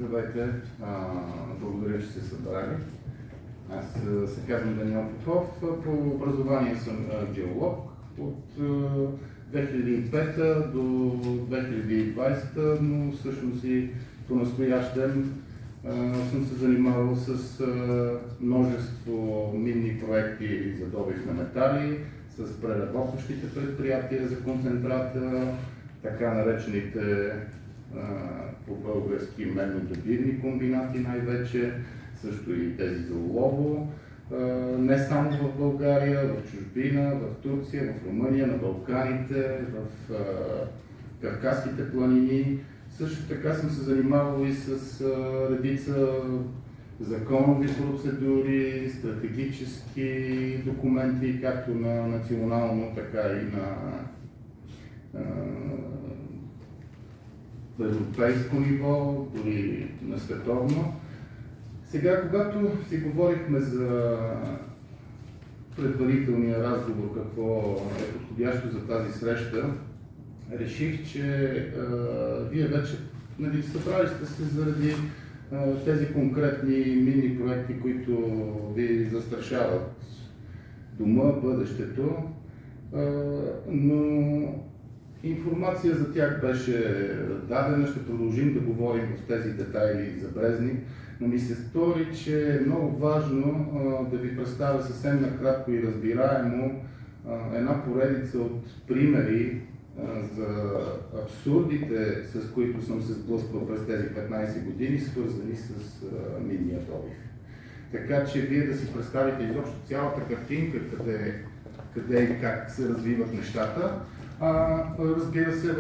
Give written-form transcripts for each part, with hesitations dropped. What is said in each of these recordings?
Здравейте, благодаря, че се събрали. Аз се казвам Даниел Попов, по образование съм геолог от 2005 до 2020, но всъщност и по-настоящем съм се занимавал с множество минни проекти за добив на метали, с преработващите предприятия за концентрата, така наречените по-български меднодобивни комбинати най-вече, също и тези за олово. Не само в България, в чужбина, в Турция, в Румъния, на Балканите, в Кавказските планини. Също така съм се занимавал и с редица законови процедури, стратегически документи, както на национално, така и на европейско ниво, дори на световно. Сега, когато си говорихме за предварителния разговор, какво е подходящо за тази среща, реших, че вие вече събрали сте се заради тези конкретни мини проекти, които ви застрашават дома, бъдещето, но информация за тях беше дадена, ще продължим да говорим в тези детайли за Брезник, но ми се стори, че е много важно да ви представя съвсем накратко и разбираемо една поредица от примери за абсурдите, с които съм се сблъсквал през тези 15 години, свързани с минния добив. Така че вие да си представите изобщо цялата картинка, къде и как се развиват нещата. Разбира се,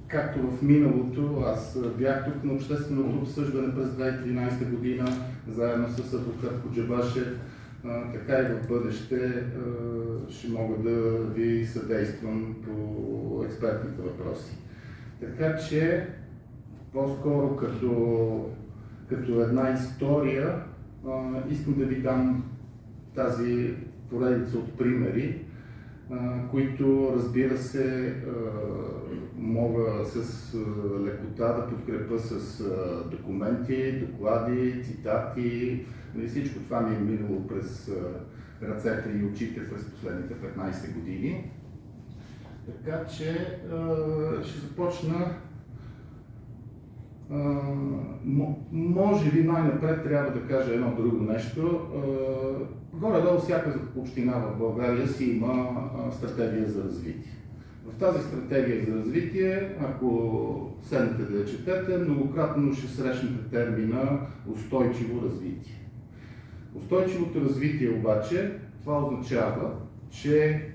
както в миналото, аз бях тук на общественото обсъждане през 2013 година, заедно с адвокат Коджабашев, така и в бъдеще ще мога да ви съдействам по експертните въпроси. Така че, по-скоро като една история, искам да ви дам тази поредица от примери, които, разбира се, мога с лекота да подкрепя с документи, доклади, цитати. Всичко това ми е минало през ръцете и очите през последните 15 години. Така че ще започна. Може би най-напред трябва да кажа едно друго нещо. Горе-долу всяка община в България си има стратегия за развитие. В тази стратегия за развитие, ако седнете да я четете, многократно ще срещнете термина устойчиво развитие. Устойчивото развитие обаче, това означава, че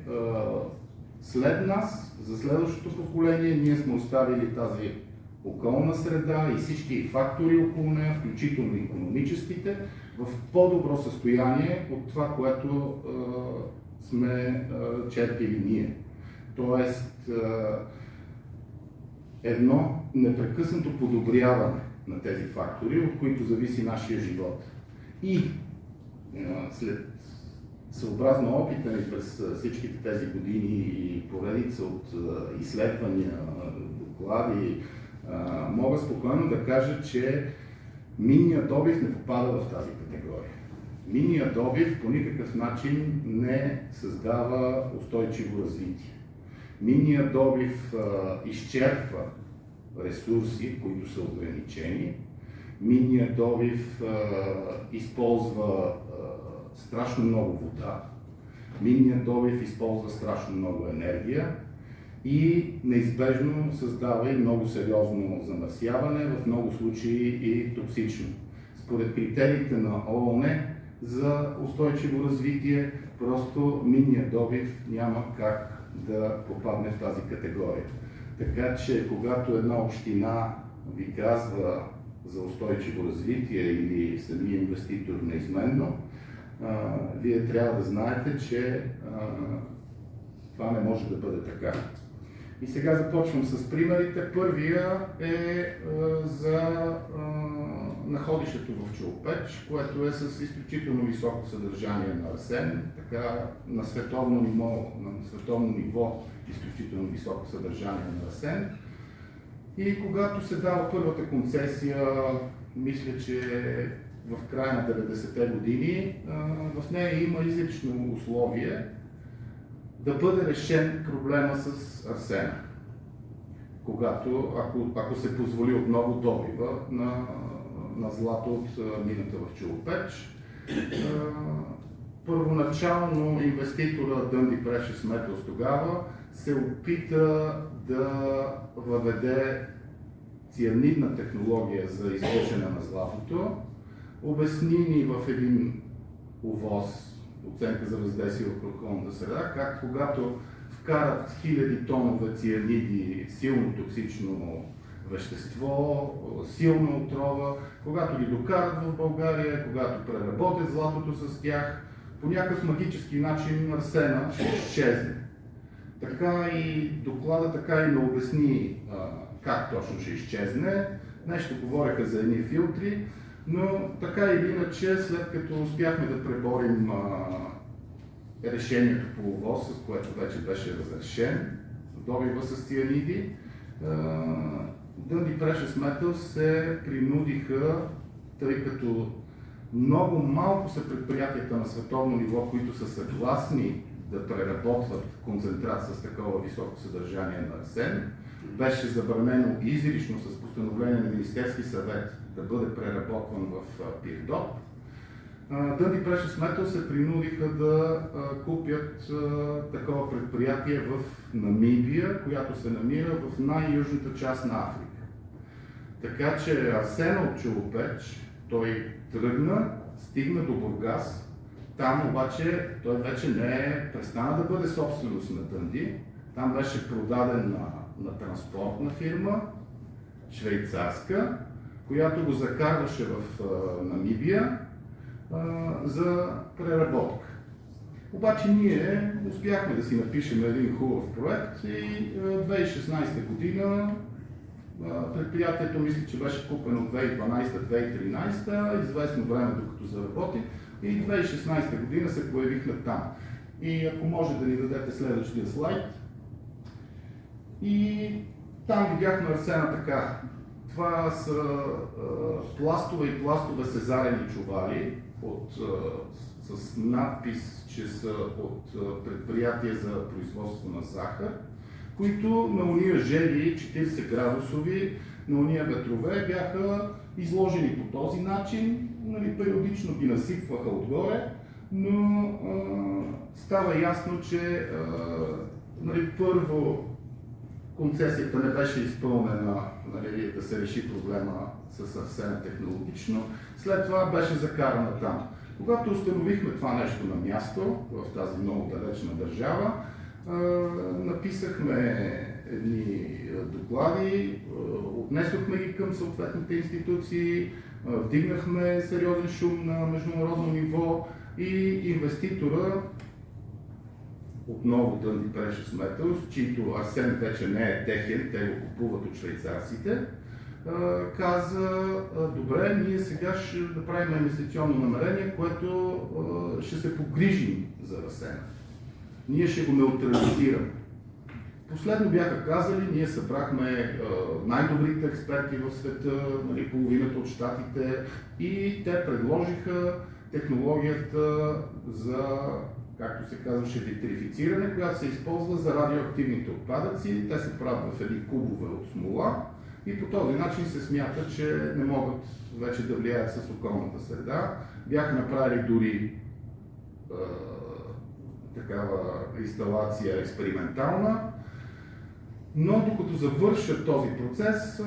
след нас, за следващото поколение, ние сме оставили тази околна среда и всички фактори около нея, включително икономическите, в по-добро състояние от това, което сме черпили ние. Тоест, едно непрекъснато подобряване на тези фактори, от които зависи нашия живот. И след съобразно опита ни през всичките тези години и поредица от изследвания, доклади, мога спокойно да кажа, че минният добив не попада в тази категория. Минният добив по никакъв начин не създава устойчиво развитие. Минният добив изчерпва ресурси, които са ограничени. Минният добив използва страшно много вода. Минният добив използва страшно много енергия и неизбежно създава и много сериозно замърсяване, в много случаи и токсично. Според критериите на ООН за устойчиво развитие, просто минният добив няма как да попадне в тази категория. Така че, когато една община ви казва за устойчиво развитие или самия инвеститор неизменно, вие трябва да знаете, че това не може да бъде така. И сега започвам с примерите. Първия е за находището в Челопеч, което е с изключително високо съдържание на арсен, така на световно ниво изключително високо съдържание на арсен. И когато се дава първата концесия, мисля, че в края на 90-те години, в нея има изрично условие да бъде решен проблема с арсена, ако се позволи отново добива на злато от мината в Челопеч. Първоначално инвеститора Dundee Precious Metals тогава се опита да въведе цианидна технология за извличане на златото. Обясни ни в един ОВОС, оценка за въздействие върху околната среда, как когато вкарат хиляди тонове цианиди, силно токсично вещество, силна отрова, когато ги докарат в България, когато преработят златото с тях, по някакъв магически начин арсена ще изчезне. Така и доклада така и не обясни как точно ще изчезне. Нещо говореха за едни филтри, но така или иначе, след като успяхме да преборим решението по ОВОС, с което вече беше разрешен добива с цианиди, Dundee Precious Metals се принудиха, тъй като много малко са предприятията на световно ниво, които са съгласни да преработват концентрат с такова високо съдържание на арсен. Беше забранено изрично с постановление на Министерски съвет да бъде преработван в Пирдоп. Dundee Precious Metals се принудиха да купят такова предприятие в Намибия, която се намира в най-южната част на Африка. Така че арсена от Челопеч, той тръгна, стигна до Бургас. Там обаче той вече престана да бъде собственост на Dundee. Там беше продаден на транспортна фирма, швейцарска, която го закарваше в Намибия за преработка. Обаче ние успяхме да си напишем един хубав проект и 2016 година предприятието, мисля, че беше купено 2012-2013, известно време докато заработи, и 2016 година се появихме там. И ако може да ни дадете следващия слайд. И там видяхме арсена така. Това са пластове и пластове сезарени чували с надпис, че са от предприятие за производство на захар, които на уния жели 40 градусови, на уния ветрове бяха изложени по този начин, нали, периодично ги насипваха отгоре, но става ясно, че нали, първо концесията не беше изпълнена, нали, да се реши проблема с арсена технологично, след това беше закарана там. Когато установихме това нещо на място, в тази много далечна държава, написахме едни доклади, отнесохме ги към съответните институции, вдигнахме сериозен шум на международно ниво и инвеститора, отново Dundee Precious Metals, чието арсен вече не е техен, те го купуват от швейцарците, каза: добре, ние сега ще направим инвестиционно намерение, което ще се погрижим за арсена. Ние ще го неутрализираме. Последно бяха казали, ние събрахме най-добрите експерти в света, нали, половината от щатите, и те предложиха технологията за, както се казваше, витрифициране, която се използва за радиоактивните отпадъци. Те се правят в едни кубове от смола и по този начин се смята, че не могат вече да влияят с околната среда. Бяха направили дори такава инсталация експериментална, но докато завършат този процес,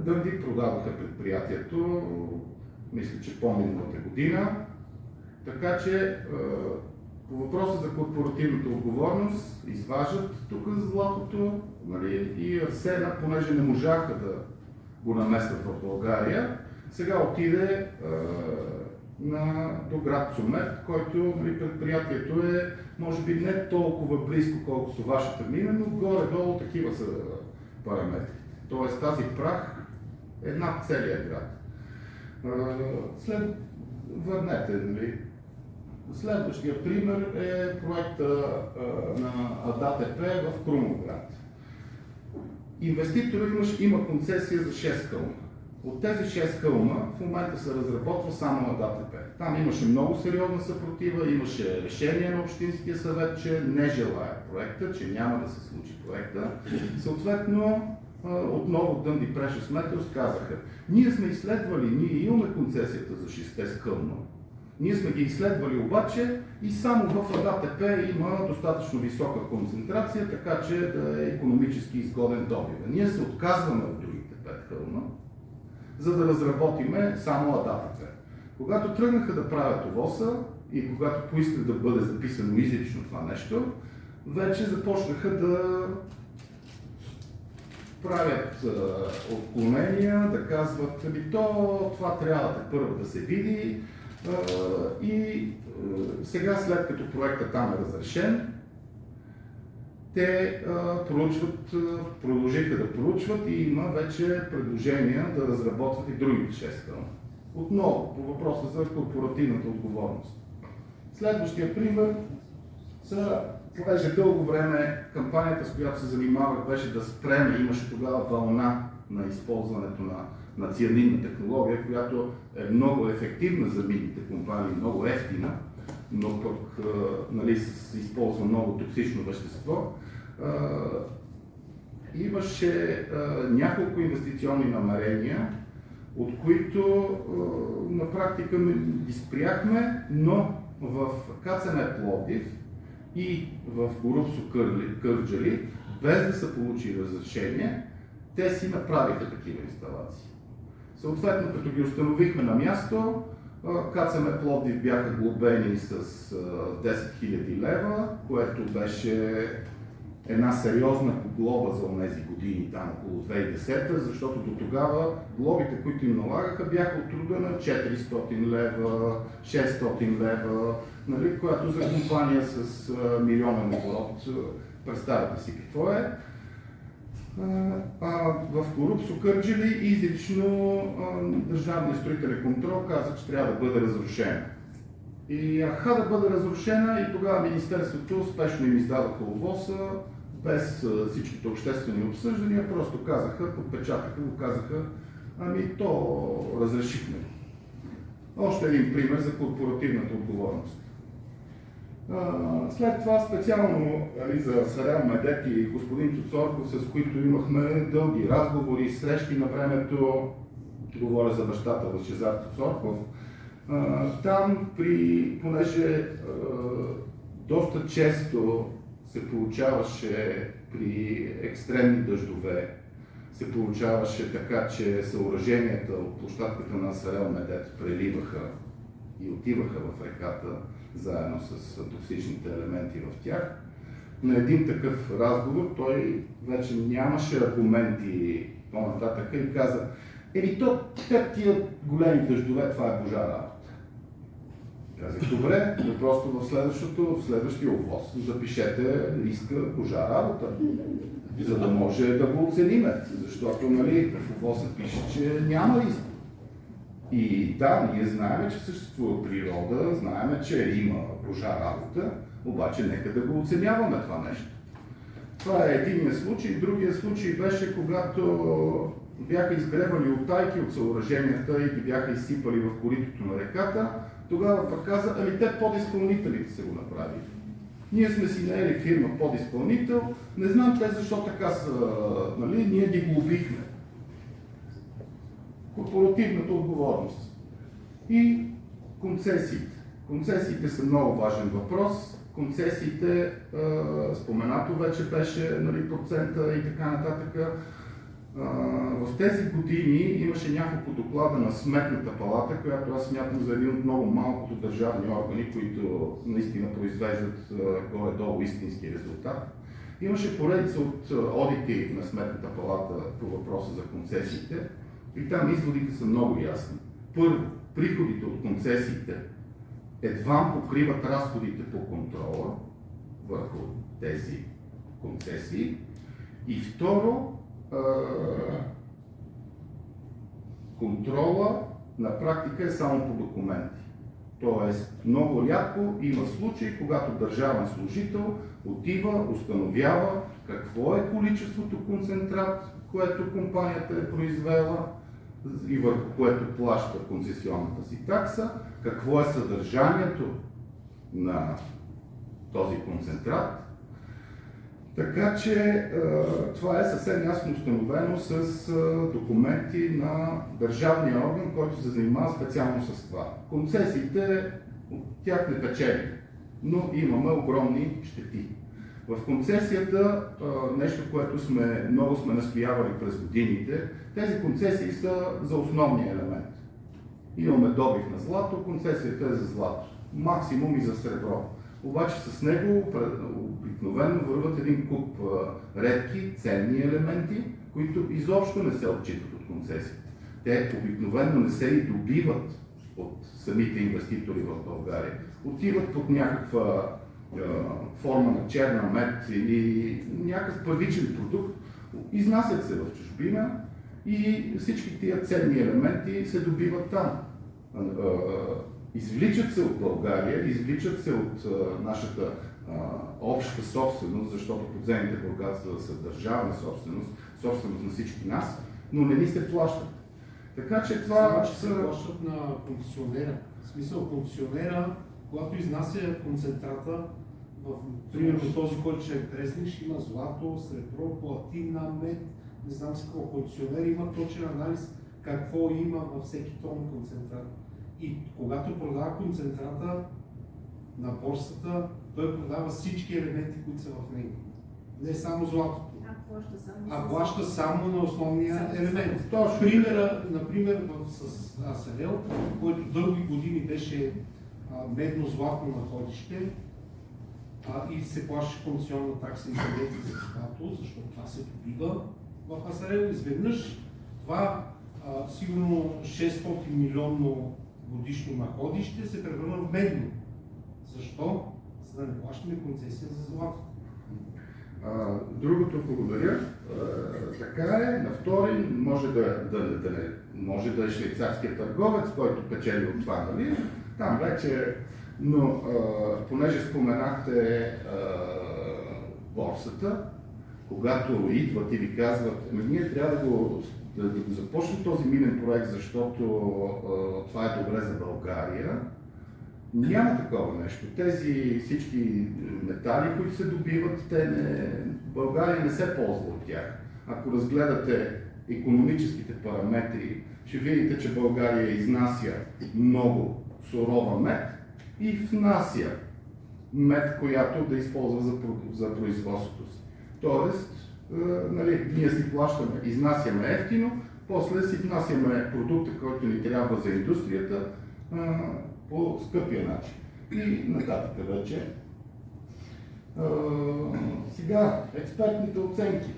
Dundee продадоха предприятието, мисля, че по-миналата година. Така че по въпроса за корпоративната отговорност изваждат тук златото, нали, и арсена, понеже не можаха да го наместят в България, сега отиде до град Цумет, който, нали, предприятието е може би не толкова близко, колкото вашата мина, но горе-долу такива са параметри. Тоест тази прах е над целия град. Върнете, нали. Следващия пример е проекта на АДАТП в Крумовград. Инвеститор има концесия за 6 хълма. От тези 6 хълма в момента се разработва само на ДАТП. Там имаше много сериозна съпротива, имаше решение на Общинския съвет, че не желая проекта, че няма да се случи проекта. Съответно, отново Дънди Precious Metals казаха: ние сме изследвали, ние имаме концесията за 6 хълма. Ние сме ги изследвали обаче и само в АДАТП има достатъчно висока концентрация, така че да е икономически изгоден добива. Ние се отказваме от другите 5 хълма, за да разработиме само АДАТП. Когато тръгнаха да правят ОВОС-а и когато поисках да бъде записано изрично това нещо, вече започнаха да правят отклонения, да казват: това трябва първо да се види. И сега, след като проектът там е разрешен, те продължиха да проучват и има вече предложения да разработват и другите 6 хълма. Отново, по въпроса за корпоративната отговорност. Следващия пример понеже дълго време кампанията, с която се занимавах, беше да спреме, имаше тогава вълна на използването на цианидна технология, която е много ефективна за минните компании, много ефтина, но пък се използва много токсично вещество. Имаше няколко инвестиционни намерения, от които на практика ги спряхме, но в КЦМ Пловдив и в Горубсо Кърджали, без да са получили разрешение, те си направиха такива инсталации. Съответно, като ги установихме на място, КЦМ Пловдив бяха глобени с 10 000 лева, което беше една сериозна глоба за онези години, там около 2010, защото до тогава глобите, които им налагаха, бяха от труда на 400 лева, 600 лева, която за компания с милионен оборот, представете си какво е. В Горубсо Кърджали изрично Държавният строителен контрол каза, че трябва да бъде разрушена. И да бъде разрушена, и тогава Министерството спешно им издадоха ОВОС-а, без всичките обществени обсъждания, просто казаха, подпечатаха го, казаха: то разрешихме. Още един пример за корпоративната отговорност. След това специално за Сарел Медет и господин Цуцорков, с които имахме дълги разговори, срещи на времето, говоря за бащата Лъчезар Цуцорков, там, понеже доста често се получаваше при екстремни дъждове, се получаваше така, че съоръженията от площадката на Сарел Медет преливаха и отиваха в реката, заедно с токсичните елементи в тях. На един такъв разговор той вече нямаше аргументи по-нататък и каза: тия големи дъждове, това е божа работа. Казах: добре, но просто в следващия ОВОС запишете риска божа работа, за да може да го оцениме, защото в ОВОС пише, че няма риск. И да, ние знаем, че съществува природа, знаем, че има божа работа, обаче нека да го оценяваме това нещо. Това е единият случай. Другия случай беше, когато бяха изгребали утайки от съоръженията и ги бяха изсипали в коритото на реката. Тогава пък каза: те подизпълнителите са го направили. Ние сме си наели фирма подизпълнител, не знам те защо така са, ние ги глобихме. Корпоративната отговорност. И концесиите. Концесиите са много важен въпрос. Концесиите, споменато вече беше процента и така нататък. В тези години имаше няколко доклада на Сметната палата, която аз смятам за един от много малкото държавни органи, които наистина произвеждат горе-долу истински резултат. Имаше поредица от одити на Сметната палата по въпроса за концесиите и там изводите са много ясни. Първо, приходите от концесиите едва покриват разходите по контрола върху тези концесии. И второ, контрола на практика е само по документи. Тоест, много рядко има случаи, когато държавен служител отива, установява какво е количеството концентрат, което компанията е произвела и върху което плаща концесионната си такса, какво е съдържанието на този концентрат. Така че това е съвсем ясно установено с документи на държавния орган, който се занимава специално с това. Концесиите от тях не печели, но имаме огромни щети. В концесията, нещо, което много сме настоявали през годините, тези концесии са за основния елемент. Имаме добив на злато, концесията е за злато, максимум и за сребро. Обаче с него обикновено върват един куп редки, ценни елементи, които изобщо не се отчитат от концесията. Те обикновено не се и добиват от самите инвеститори в България. Отиват под някаква форма на черна мед или някакъв първичен продукт, изнасят се в чужбина и всички тия ценни елементи се добиват там. Извличат се от България, извличат се от нашата обща собственост, защото подземните богатства са държавна собственост, собственост на всички нас, но не ни се плащат. Така че това... Че се плащат на концесионера. В смисъл, концесионера, когато изнася концентрата, примерно този, който ще е Брезниш, има злато, сребро, платина, мед, не знам с какво. Концесионер има точен анализ какво има във всеки тон концентрат. И когато продава концентрата на борсата, той продава всички елементи, които са в него. Не само златото. А плаща само на основния елемент. Например, с Асарел, който дълги години беше медно-златно находище и се плаща концесионна такса и билети за злато, защото това се добива в Асарел. Изведнъж това сигурно 600 милионно годишно находище се превърна в медно. Защо? За да не плащаме концесия за злато. Другото, благодаря. Така е. На втори може да е швейцарският търговец, който печели от това, нали? Там вече, но понеже споменахте борсата, когато идват и ви казват, ние трябва да го започнем този минен проект, защото това е добре за България. Няма такова нещо. Тези всички метали, които се добиват, България не се ползва от тях. Ако разгледате икономическите параметри, ще видите, че България изнася много сурова мед и внася мед, която да използва за производството си. Тоест, ние си плащаме, изнасяме ефтино, после си внасяме продукта, който ни трябва за индустрията по скъпия начин. И нататък вече. Сега, експертните оценки.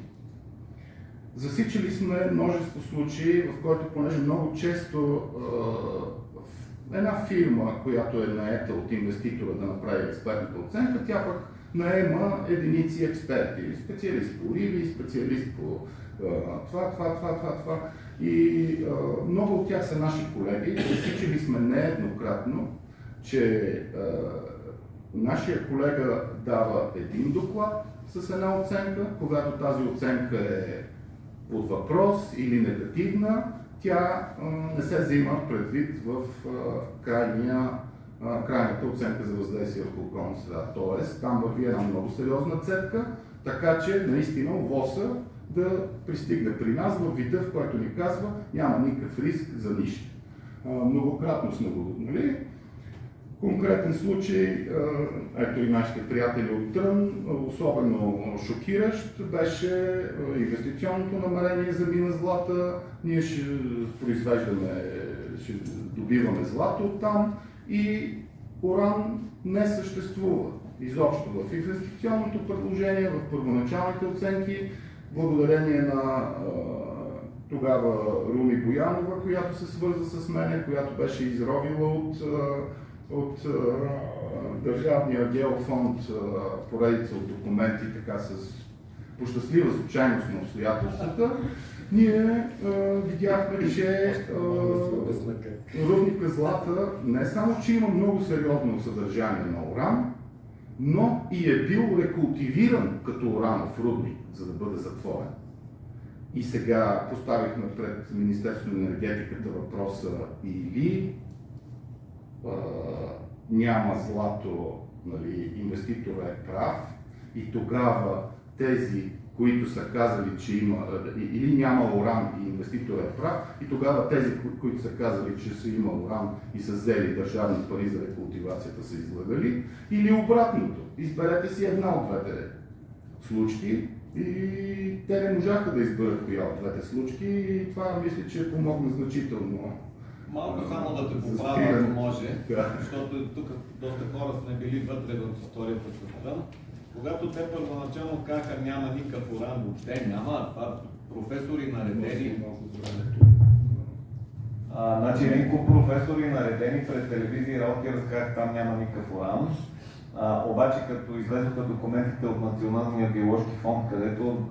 Засичали сме множество случаи, в който понеже много често една фирма, която е наета от инвеститора да направи експертната оценка, тя пък наема единици експерти, специалист по риби, специалист по това. И много от тях са наши колеги. Засичали сме нееднократно, че нашия колега дава един доклад с една оценка, когато тази оценка е под въпрос или негативна, тя не се взима предвид в крайната оценка за въздействие върху околната среда. Тоест, там върви една много сериозна цепка, така че наистина ОВОС-а да пристигне при нас в вида, в който ни казва, няма никакъв риск за нищо. Многократно сме го, нали? Конкретен случай, ето и нашите приятели от Трън, особено шокиращ беше инвестиционното намерение за мина злата. Ние ще добиваме злато оттам и уран не съществува изобщо в инвестиционното предложение, в първоначалните оценки, благодарение на тогава Руми Боянова, която се свърза с мене, която беше изровила от Държавния геофонд поредица от документи така с по щастлива случайност на обстоятелствата, ние видяхме, че рудника Злата не само, че има много сериозно съдържание на уран, но и е бил рекултивиран като уранов рудник, за да бъде затворен. И сега поставихме пред Министерството на енергетиката въпроса или няма злато, нали, инвеститора е прав и тогава тези, които са казали, че има, или няма уран и инвеститора е прав, и тогава тези, които са казали, че са има уран и са взели държавни пари за рекултивацията, са излагали, или обратното. Изберете си една от двете случки и те не можаха да изберат коя от двете случки и това мисля, че помогна значително. Малко само да те поправя, ако може, защото тук доста хора сме били вътре в историята с Трън. Когато те първоначално казаха няма никакъв уран, въобще няма, това професори наредени. Значи един куп професори наредени пред телевизия и работи разказах там няма никакъв уран. Обаче като излезоха документите от Националния геоложки фонд, където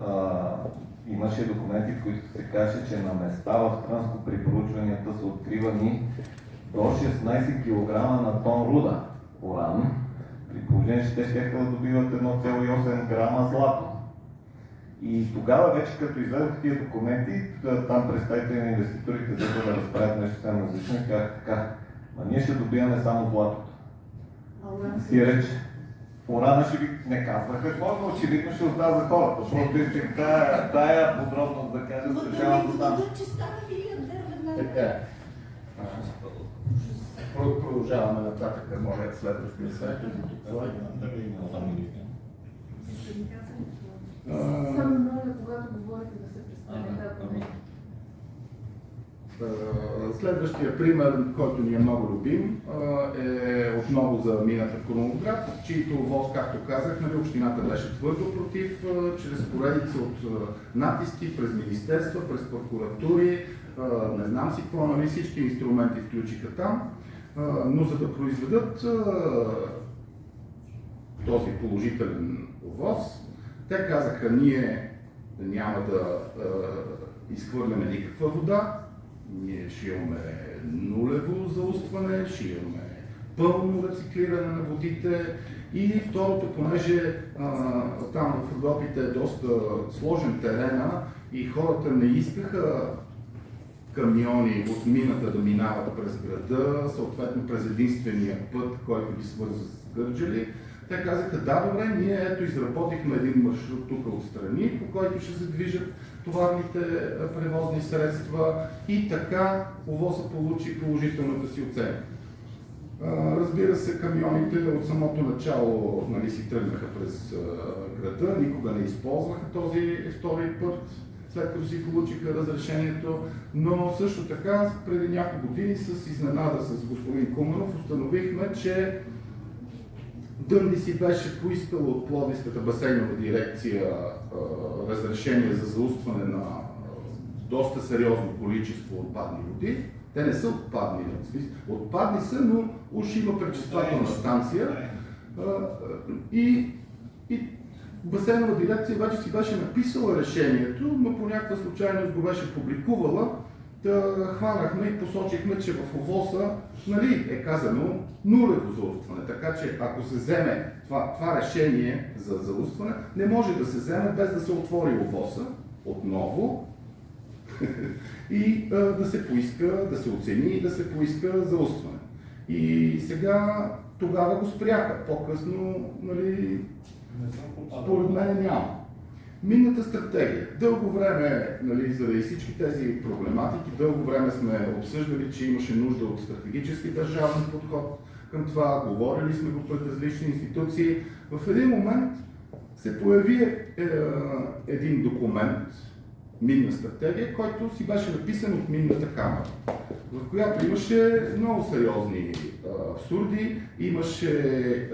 имаше документи, в които се каже, че на места в Трънско при проучванията са откривани до 16 кг на тон руда уран, при положение, че те ще да добиват 1,8 грама злато. И тогава вече като излезоха тия документи, там представители на инвеститорите, за да разправят нещо съвсем различно, и казах така, ние ще добиваме само златото. Си реч, урана ще ви не казва какво, но очевидно ще остава за хората. Просто исках тая подробност да кажа специално до там. Така. Продължаваме нататък, моля следващия слайд. Само моля, когато говорите да се представите. Следващия пример, който ни е много любим, е отново за мината в Крумовград, чието ОВОС, както казах, нали, общината беше твърдо против, чрез поредица от натиски през министерства, през прокуратури, не знам си какво, нали, всички инструменти включиха там, но за да произведат този положителен ОВОС, те казаха, ние няма да изхвърляме никаква вода, ние ще имаме нулево заустване, ще имаме пълно рециклиране на водите и второто, понеже там в Родопите е доста сложен терена и хората не искаха камиони от мината да минават през града, съответно през единствения път, който ги свързва с Кърджали. Те казаха, да, добре, ние ето изработихме един маршрут тук отстрани, по който ще се движат товарните превозни средства и така ОВОС получи положителната си оценка. Разбира се, камионите от самото начало, нали, си тръгнаха през града, никога не използваха този втори път, след като си получиха разрешението, но също така преди няколко години с изненада с господин Куманов установихме, че Дънди си беше поискал от Пловдивската басейнова дирекция разрешение за заустване на доста сериозно количество отпадни води. Те не са отпадни, отпадни са, но уж има пречиствателна станция. И басейнова дирекция вече си беше написала решението, но по някаква случайност го беше публикувала. Хванахме и посочихме, че в ОВОС-а, нали, е казано нулево заустване, така че ако се вземе това решение за заустване, не може да се вземе без да се отвори ОВОС-а отново и да се поиска, да се оцени и да се поиска заустване. И сега тогава го спряха, по-късно, нали, според мен няма. Минната стратегия. Дълго време, нали, заради всички тези проблематики, дълго време сме обсъждали, че имаше нужда от стратегически държавен подход към това, говорили сме го пред различни институции. В един момент се появи един документ, минна стратегия, който си беше написан от Минната камара, в която имаше много сериозни абсурди, имаше,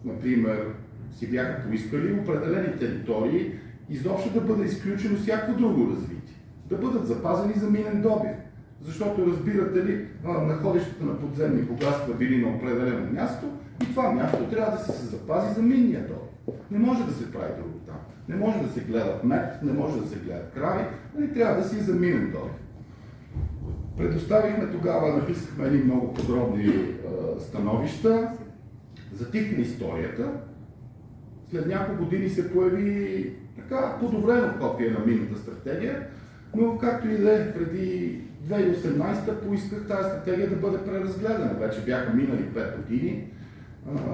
например, си бяха поискали определени територии изобщо да бъде изключено всяко друго развитие, да бъдат запазени за минен добив. Защото, разбирате ли, находищата на подземни богатства били на определено място и това място трябва да се запази за минния добив. Не може да се прави друго там. Не може да се гледат мед, не може да се гледат крави, нали, трябва да си заминем долу. Предоставихме тогава, написахме едни много подробни становища, затихна историята. След няколко години се появи така подобрено копие на минната стратегия, но както и да е, преди 2018 поисках тази стратегия да бъде преразгледана. Вече бяха минали 5 години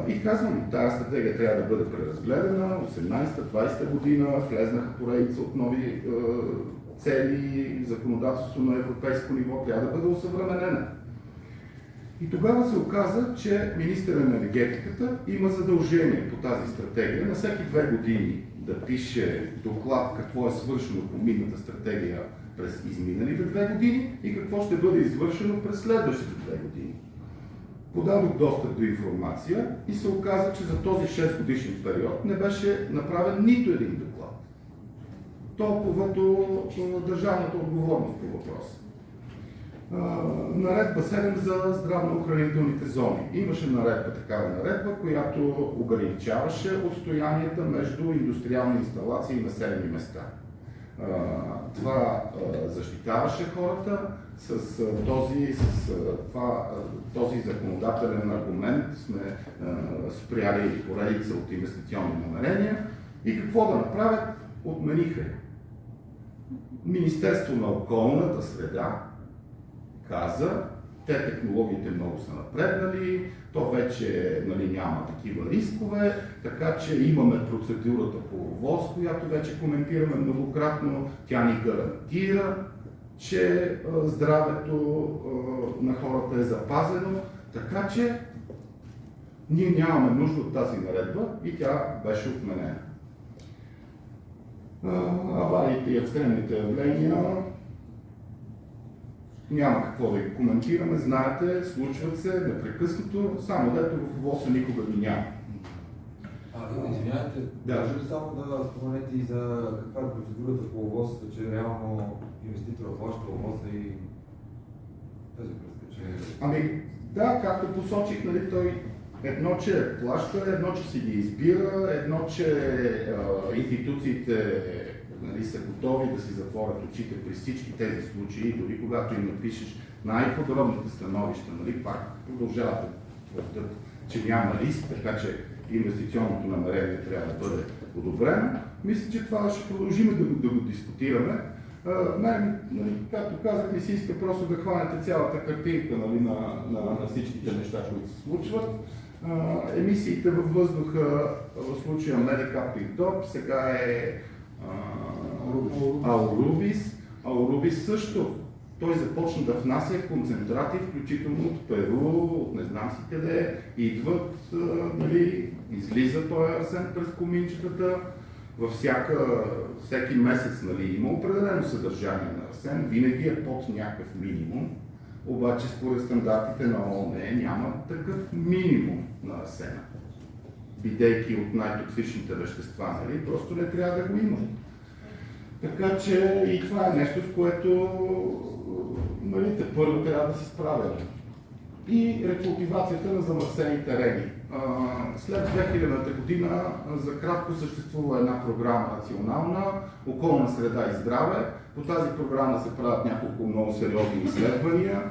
и казвам, тази стратегия трябва да бъде преразгледана. 18-20 година влезнаха поредица от нови цели, законодателство на европейско ниво трябва да бъде осъвременена. И тогава се оказа, че министърът на енергетиката има задължение по тази стратегия на всеки 2 години да пише доклад какво е свършено по минната стратегия през изминалите 2 години и какво ще бъде извършено през следващите 2 години. Подадох достъп до информация и се оказа, че за този 6 годишен период не беше направен нито един доклад. Толкова до държавната отговорност по въпроса. Наредба 7 за здравноохранителните зони. Имаше такава наредба, която ограничаваше отстоянията между индустриални инсталации и населени места. Това защитаваше хората с този законодателен аргумент сме спряли поредица от инвестиционни намерения и какво да направят? Отмениха. Министерство на околната среда каза, технологиите много са напреднали, то вече няма такива рискове, така че имаме процедурата по ОВОС, която вече коментираме многократно, тя ни гарантира, че здравето на хората е запазено, така че ние нямаме нужда от тази наредба и тя беше отменена. Авариите и екстремните явления няма какво да ги коментираме, знаете, случват се непрекъснато, само дето в ОВОС никога ги няма. Извинявайте, Да. може ли само да споменете и за каква е процедурата по ОВОС, че реално инвеститора плаща ОВОС и тази връзка, Да, както посочих, нали, той едно, че плаща, едно, че си ги избира, едно, че институциите са готови да си затворят очите при всички тези случаи, дори когато им напишеш най-подробните становища, пак продължават да твърдят, че няма риск, така че инвестиционното намерение трябва да бъде одобрено. Мисля, че това ще продължим да го дискутираме. Както казах, ми се иска просто да хванете цялата картинка на всичките неща, които се случват. Емисиите във въздуха, в случая Медикап и ДОП, сега е Аурубис. Аурубис също. Той започна да внася концентрати, включително от Перу, от не знам си къде, идват, излиза този арсен през коминчетата. Във всеки месец има определено съдържание на арсен, винаги е под някакъв минимум, обаче според стандартите на ООН няма такъв минимум на арсена. Бидейки от най-токсичните вещества, просто не трябва да го има. Така че и това е нещо, с което първо трябва да се справяме. И рекултивацията на замърсени терени. След 2000-та година за кратко съществува една програма национална, околна среда и здраве. По тази програма се правят няколко много сериозни изследвания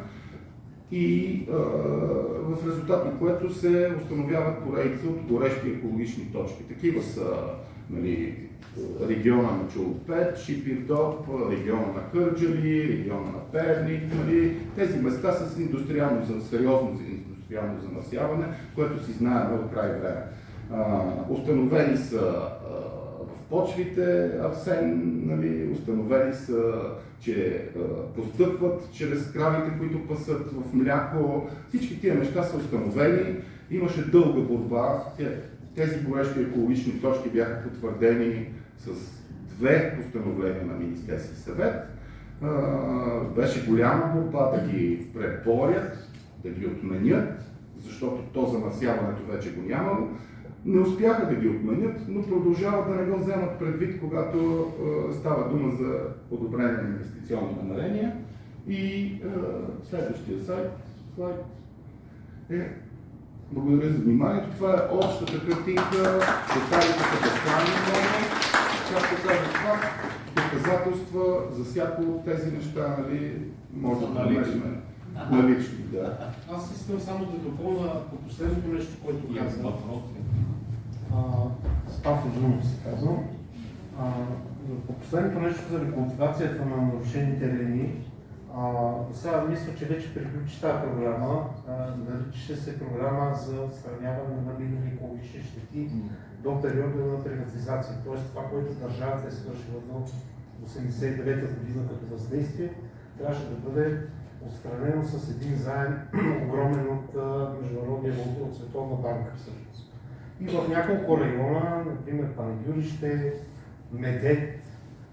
и в резултат на което се установяват поредица от горещи екологични точки. Такива са региона на Чулпет, Шипирдоп, региона на Кърджали, региона на Перник. Тези места са с сериозно индустриално замърсяване, което си знаем от край време. Установени са в почвите арсен, установени са, че постъпват чрез кравите, които пасат в мляко. Всички тия неща са установени. Имаше дълга борба. Тези горещи екологични точки бяха потвърдени с 2 постановления на Министерски съвет. Беше голяма борба да ги преборят, да ги отменят, защото то замърсяването вече го нямало. Не успяха да ги отменят, но продължават да не го вземат предвид, когато става дума за одобрение на инвестиционни намерения. И следващия слайд е Благодаря за вниманието. Това е общата картинка, детайлите са безкрайно много. Както казах, това доказателства за всяко от тези неща, нали, може да намерим налични. Да. Аз искам само да допълня по последното нещо, което казах. Спас Озунов се казва. По последното нещо за рекултивацията на нарушените линии, сега мисля, че вече приключи тази програма. Наричаше се програма за отстраняване на минали екологични щети до периода на приватизация. Тоест това, което държавата е свършила до 1989 година като въздействие, трябваше да бъде отстранено с един заем огромен от Международния валутен, от Световна банка всъщност. И в няколко района, например Панагюрище, Медет,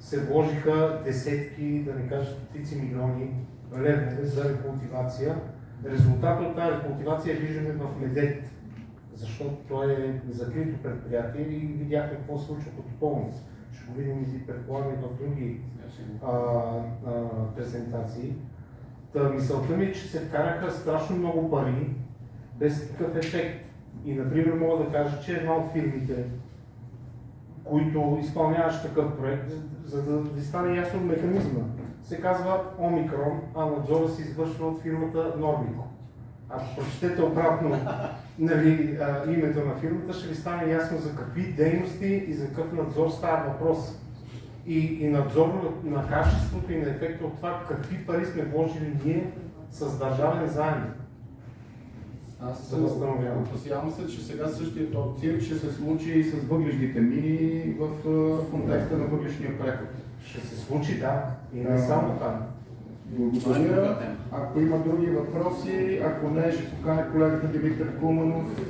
се вложиха десетки, да не кажа стотици милиони левове за рекултивация. Резултатът от тази рекултивация виждаме в Медет, защото той е закрито предприятие и видяхме какво се случва като болница. Ще го видим и предполагам и в други презентации. Мисълта ми е, че се вкараха страшно много пари без такъв ефект. И, например, мога да кажа, че една от фирмите, които изпълняваш такъв проект, за да ви стане ясно механизма, се казва Омикрон, а надзора се извършва от фирмата Нормико. Ако прочетете обратно името на фирмата, ще ви стане ясно за какви дейности и за какъв надзор става въпрос. И надзор на качеството и на ефекта от това какви пари сме вложили ние с държавен заем. Аз се опасявам се, че сега същия този цирк ще се случи и с въглищните мини в контекста на въглищния преход. Ще се случи, да. И не само там. Благодаря. Ако има други въпроси, ако не, ще поканя колегата Димитър Куманов.